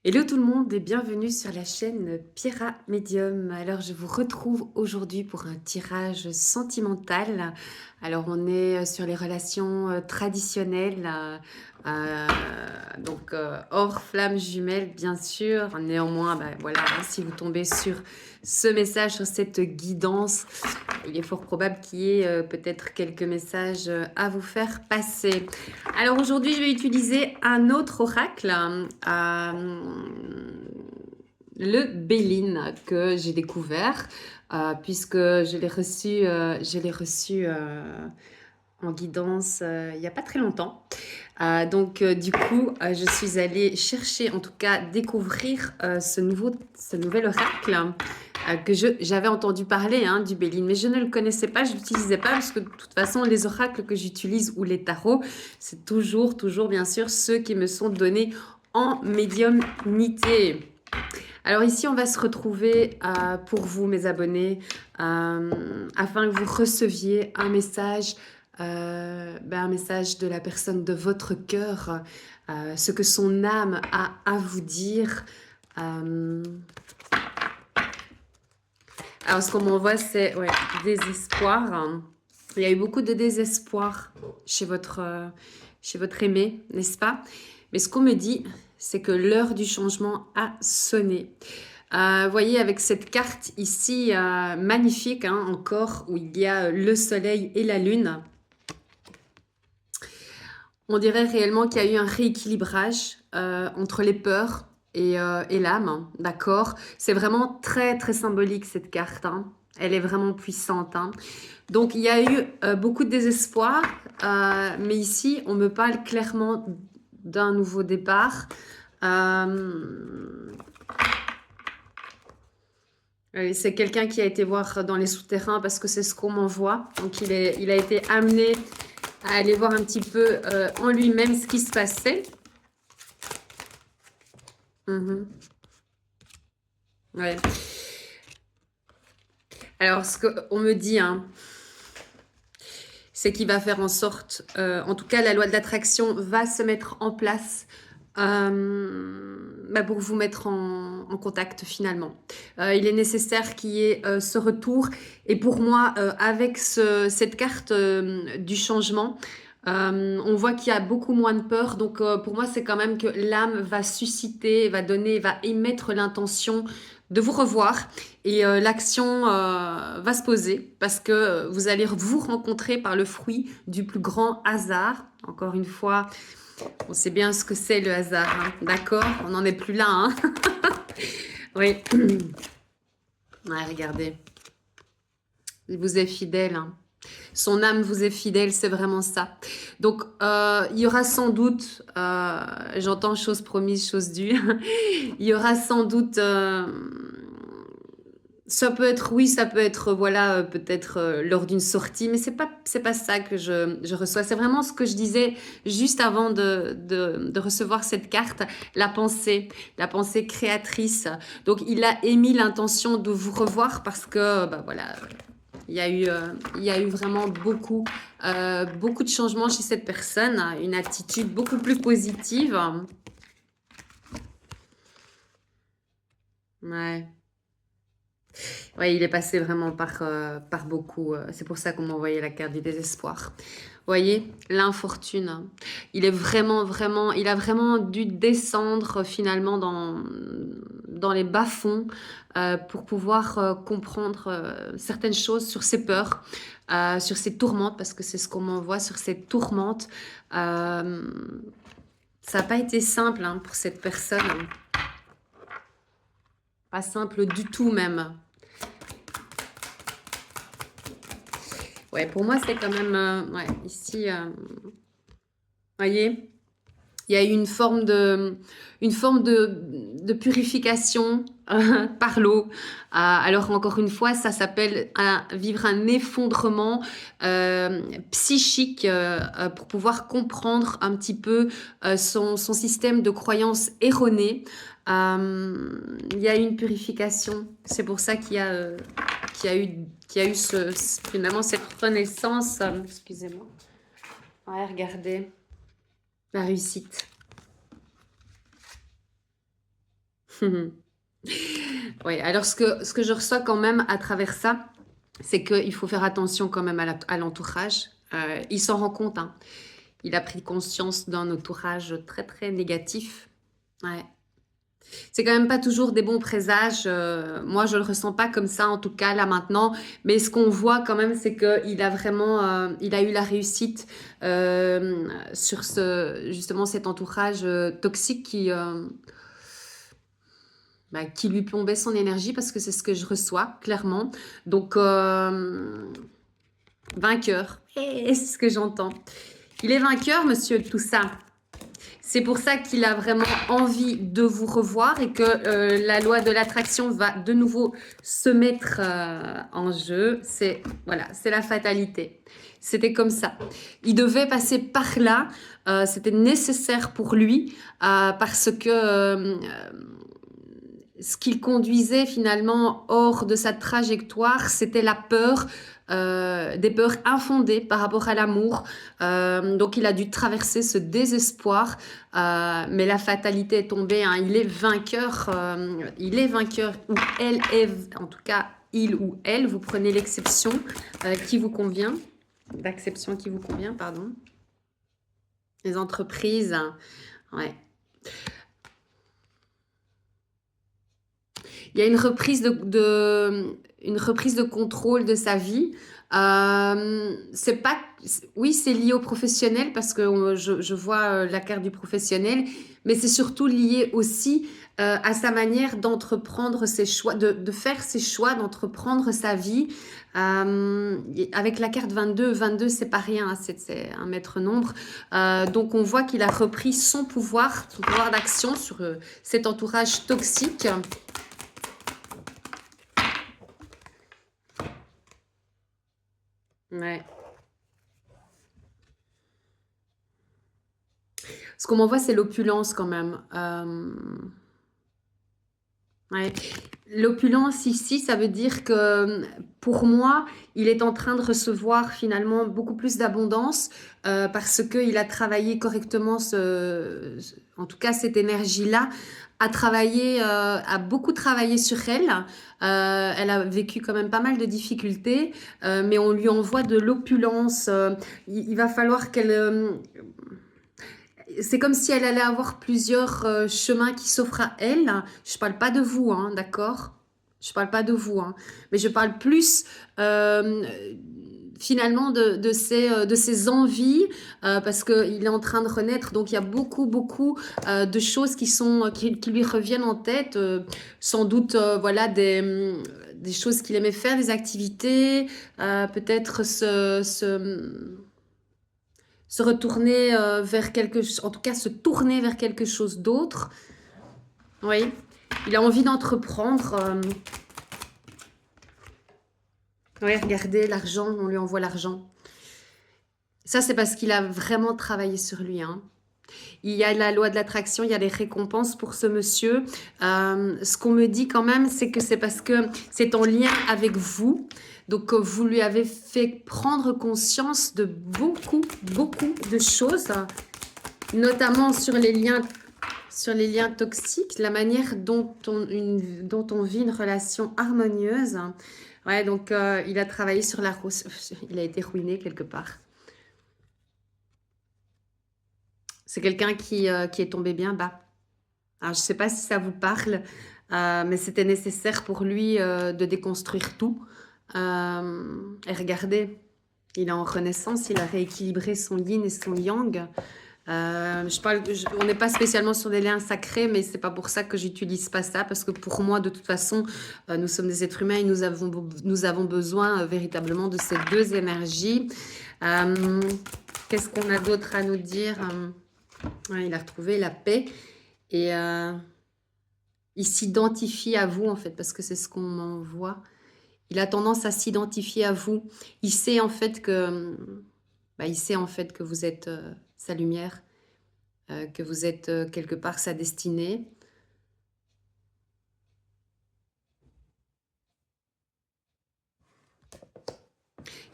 Hello tout le monde et bienvenue sur la chaîne Pierra Medium. Alors je vous retrouve aujourd'hui pour un tirage sentimental. Alors on est sur les relations traditionnelles, euh, hors flamme jumelle bien sûr. Néanmoins, voilà, si vous tombez sur ce message, sur cette guidance, il est fort probable qu'il y ait peut-être quelques messages à vous faire passer. Alors aujourd'hui, je vais utiliser un autre oracle, le Béline, que j'ai découvert, puisque je l'ai reçu en guidance il n'y a pas très longtemps. Du coup, je suis allée chercher, en tout cas découvrir ce nouvel oracle que j'avais entendu parler du Béline, mais je ne le connaissais pas, je ne l'utilisais pas parce que de toute façon, les oracles que j'utilise ou les tarots, c'est toujours bien sûr ceux qui me sont donnés en médiumnité. Alors ici, on va se retrouver pour vous, mes abonnés, afin que vous receviez un message de la personne de votre cœur, ce que son âme a à vous dire. Alors, ce qu'on m'envoie, c'est désespoir. Il y a eu beaucoup de désespoir chez votre aimé, n'est-ce pas? Mais ce qu'on me dit, c'est que l'heure du changement a sonné. Vous voyez, avec cette carte ici, magnifique, encore, où il y a le soleil et la lune, on dirait réellement qu'il y a eu un rééquilibrage entre les peurs et l'âme, d'accord? C'est vraiment très symbolique cette carte, hein. Elle est vraiment puissante, hein. Donc il y a eu beaucoup de désespoir, mais ici on me parle clairement d'un nouveau départ. C'est quelqu'un qui a été voir dans les souterrains parce que c'est ce qu'on m'envoie. Donc il a été amené à aller voir un petit peu en lui-même ce qui se passait. Ouais. Alors, ce qu'on me dit, c'est qu'il va faire en sorte, en tout cas, la loi de l'attraction va se mettre en place pour vous mettre en contact finalement. Il est nécessaire qu'il y ait ce retour. Et pour moi, avec cette carte du changement, on voit qu'il y a beaucoup moins de peur. Donc, pour moi, c'est quand même que l'âme va susciter, va émettre l'intention de vous revoir. Et l'action va se poser parce que vous allez vous rencontrer par le fruit du plus grand hasard. Encore une fois, on sait bien ce que c'est le hasard, hein. D'accord? On n'en est plus là, hein. Oui. Ouais, regardez. Il vous est fidèle, hein. Son âme vous est fidèle, c'est vraiment ça. Donc, il y aura sans doute, j'entends chose promise, chose due, il y aura sans doute... ça peut être, oui, ça peut être, voilà, peut-être lors d'une sortie, mais c'est pas ça que je reçois. C'est vraiment ce que je disais juste avant de recevoir cette carte, la pensée créatrice. Donc, il a émis l'intention de vous revoir parce que, voilà, il y a eu vraiment beaucoup de changements chez cette personne, une attitude beaucoup plus positive. Ouais. Ouais, il est passé vraiment par beaucoup. C'est pour ça qu'on m'a envoyé la carte du désespoir. Vous voyez, l'infortune, hein. Il a vraiment dû descendre finalement dans les bas-fonds pour pouvoir comprendre certaines choses sur ses peurs, sur ses tourmentes, parce que c'est ce qu'on m'envoie, sur ses tourmentes. Euh, Ça n'a pas été simple pour cette personne, hein. Pas simple du tout même. Ouais, pour moi, c'est quand même... ouais, ici, voyez, il y a eu une forme de purification par l'eau. Alors, encore une fois, ça s'appelle vivre un effondrement psychique pour pouvoir comprendre un petit peu son système de croyances erronées. Il y a eu une purification. C'est pour ça qu'il y a eu finalement cette renaissance. Excusez-moi. Ouais, regardez. La réussite. Oui, alors ce que je reçois quand même à travers ça, c'est qu'il faut faire attention quand même à l'entourage. Il s'en rend compte, hein. Il a pris conscience d'un entourage très, très négatif. Ouais. C'est quand même pas toujours des bons présages. Moi, je le ressens pas comme ça, en tout cas, là, maintenant. Mais ce qu'on voit quand même, c'est qu'il a vraiment, il a eu la réussite sur justement cet entourage toxique qui lui plombait son énergie, parce que c'est ce que je reçois, clairement. Donc, vainqueur. Et c'est ce que j'entends. Il est vainqueur, monsieur, de tout ça. C'est pour ça qu'il a vraiment envie de vous revoir et que la loi de l'attraction va de nouveau se mettre en jeu. C'est voilà, c'est la fatalité. C'était comme ça. Il devait passer par là. C'était nécessaire pour lui parce que ce qu'il conduisait finalement hors de sa trajectoire, c'était la peur, des peurs infondées par rapport à l'amour. Donc il a dû traverser ce désespoir, mais la fatalité est tombée, hein. Il est vainqueur, ou elle est, en tout cas il ou elle, vous prenez l'exception qui vous convient, l'acception qui vous convient, pardon. Les entreprises, hein, ouais. Il y a une reprise de contrôle de sa vie. C'est pas, oui, c'est lié au professionnel parce que je vois la carte du professionnel, mais c'est surtout lié aussi à sa manière d'entreprendre ses choix, de faire ses choix, d'entreprendre sa vie. Avec la carte 22, 22, c'est pas rien, hein, c'est un maître nombre. Donc on voit qu'il a repris son pouvoir d'action sur cet entourage toxique. Ouais. Ce qu'on m'envoie, c'est l'opulence quand même. Ouais. L'opulence ici, ça veut dire que pour moi, il est en train de recevoir finalement beaucoup plus d'abondance parce qu'il a travaillé correctement, en tout cas cette énergie-là, a beaucoup travaillé sur elle. Elle a vécu quand même pas mal de difficultés, mais on lui envoie de l'opulence. Il va falloir qu'elle c'est comme si elle allait avoir plusieurs chemins qui s'offrent à elle. Je parle pas de vous, hein, d'accord? Je parle pas de vous, hein, mais je parle plus euh, finalement de ses envies parce qu'il est en train de renaître. Donc il y a beaucoup, beaucoup de choses qui lui reviennent en tête. Sans doute, voilà, des choses qu'il aimait faire, des activités, peut-être se retourner vers en tout cas se tourner vers quelque chose d'autre. Oui, il a envie d'entreprendre. Oui, regardez, l'argent, on lui envoie l'argent. Ça, c'est parce qu'il a vraiment travaillé sur lui, hein. Il y a la loi de l'attraction, il y a des récompenses pour ce monsieur. Ce qu'on me dit quand même, c'est que c'est parce que c'est en lien avec vous. Donc, vous lui avez fait prendre conscience de beaucoup, beaucoup de choses, notamment sur les liens toxiques, la manière dont on vit une relation harmonieuse. Ouais, donc il a travaillé sur il a été ruiné quelque part. C'est quelqu'un qui est tombé bien bas. Alors, je ne sais pas si ça vous parle, mais c'était nécessaire pour lui de déconstruire tout. Et regardez, il est en renaissance, il a rééquilibré son yin et son yang. On n'est pas spécialement sur des liens sacrés, mais c'est pas pour ça que j'utilise pas ça, parce que pour moi, de toute façon, nous sommes des êtres humains et nous avons besoin véritablement de ces deux énergies. Qu'est-ce qu'on a d'autre à nous dire? Ouais, il a retrouvé la paix et il s'identifie à vous, en fait, parce que c'est ce qu'on m'envoie. Il a tendance à s'identifier à vous. Il sait en fait que vous êtes sa lumière, que vous êtes quelque part sa destinée.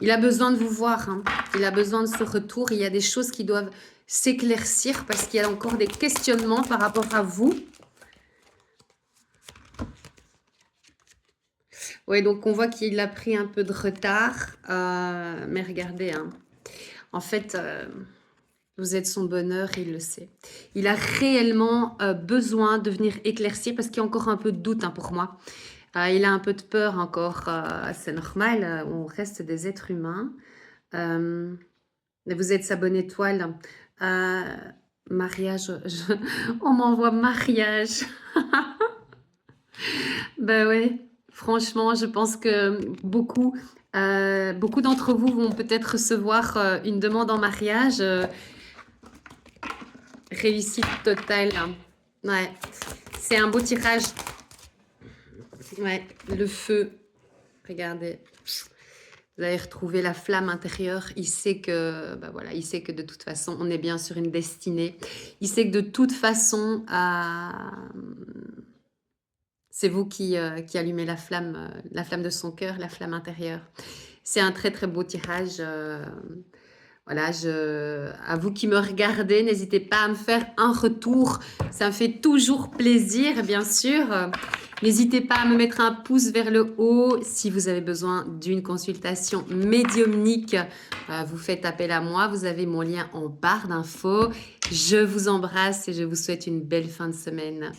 Il a besoin de vous voir, hein. Il a besoin de ce retour. Il y a des choses qui doivent s'éclaircir parce qu'il y a encore des questionnements par rapport à vous. Ouais, donc on voit qu'il a pris un peu de retard, mais regardez, hein, en fait, vous êtes son bonheur, il le sait. Il a réellement, besoin de venir éclaircir parce qu'il y a encore un peu de doute, hein, pour moi. Il a un peu de peur encore, c'est normal, on reste des êtres humains. Mais vous êtes sa bonne étoile. Heu, mariage, on m'envoie mariage. Bah, ouais, franchement, je pense que beaucoup d'entre vous vont peut-être recevoir, une demande en mariage, réussite totale. Ouais, c'est un beau tirage. Ouais, le feu, regardez. Vous allez retrouver la flamme intérieure. Il sait que, bah voilà, il sait que de toute façon, on est bien sur une destinée. Il sait que de toute façon, c'est vous qui allumez la flamme de son cœur, la flamme intérieure. C'est un très, très beau tirage, voilà, à vous qui me regardez, n'hésitez pas à me faire un retour. Ça me fait toujours plaisir, bien sûr. N'hésitez pas à me mettre un pouce vers le haut. Si vous avez besoin d'une consultation médiumnique, vous faites appel à moi. Vous avez mon lien en barre d'infos. Je vous embrasse et je vous souhaite une belle fin de semaine.